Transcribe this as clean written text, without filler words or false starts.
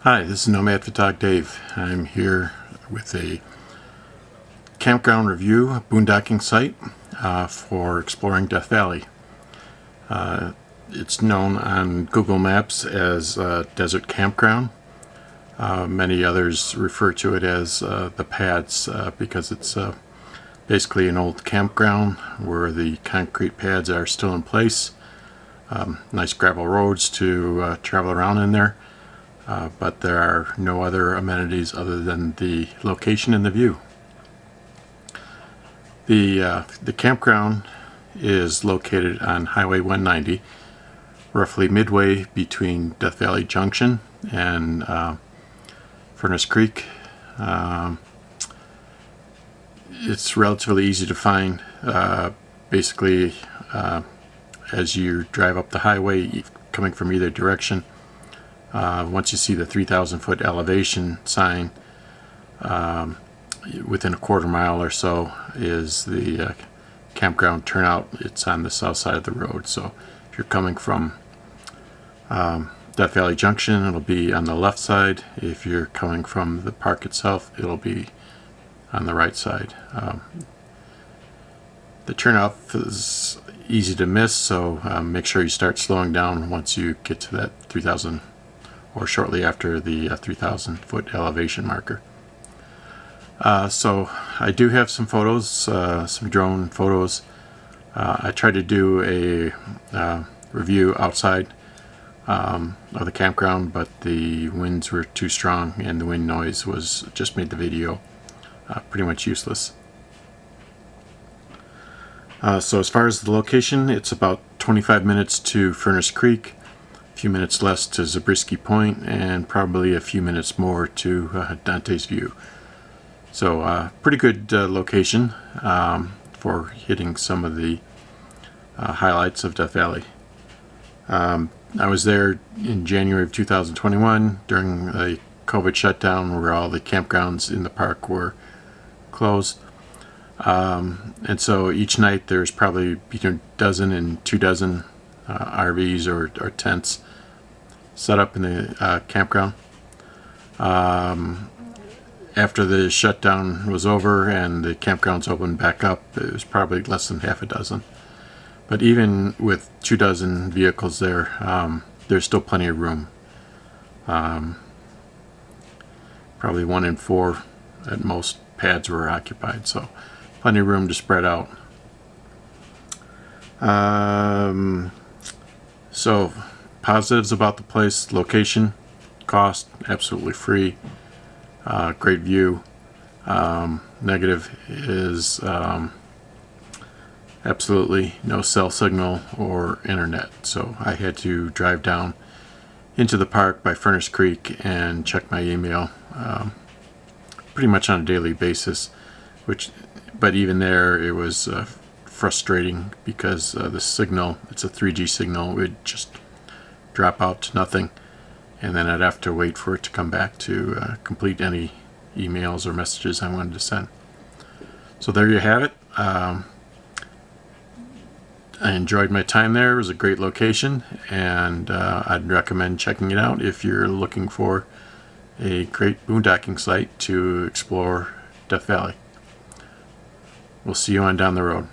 Hi, this is Nomad Photog Dave. I'm here with a campground review, a boondocking site for exploring Death Valley. It's known on Google Maps as Desert Campground. Many others refer to it as the pads because it's basically an old campground where the concrete pads are still in place. Nice gravel roads to travel around in there. But there are no other amenities other than the location and the view. The campground is located on Highway 190, roughly midway between Death Valley Junction and Furnace Creek. It's relatively easy to find. Basically, as you drive up the highway, coming from either direction, once you see the 3,000 foot elevation sign, within a quarter mile or so is the campground turnout. It's on the south side of the road. So if you're coming from Death Valley Junction, it'll be on the left side. If you're coming from the park itself, it'll be on the right side. The turnout is easy to miss, so make sure you start slowing down once you get to that 3,000 or shortly after the 3,000 foot elevation marker. So I do have some photos, some drone photos. I tried to do a review outside of the campground, but the winds were too strong and the wind noise just made the video pretty much useless. So as far as the location, it's about 25 minutes to Furnace Creek, a few minutes less to Zabriskie Point, and probably a few minutes more to Dante's View. So pretty good location for hitting some of the highlights of Death Valley. I was there in January of 2021 during a COVID shutdown where all the campgrounds in the park were closed. And so each night there's probably between a dozen and 2 dozen RVs or tents set up in the campground. After the shutdown was over and the campgrounds opened back up, it was probably less than half a dozen. But even with 2 dozen vehicles there, there's still plenty of room. Probably 1 in 4 at most pads were occupied, so plenty of room to spread out. So positives about the place: location, cost, absolutely free, great view. Negative is absolutely no cell signal or internet, so I had to drive down into the park by Furnace Creek and check my email pretty much on a daily basis, but even there it was frustrating because the signal, it's a 3G signal, would just drop out to nothing, and then I'd have to wait for it to come back to complete any emails or messages I wanted to send. So there you have it. I enjoyed my time there. It was a great location, and I'd recommend checking it out if you're looking for a great boondocking site to explore Death Valley. We'll see you on down the road.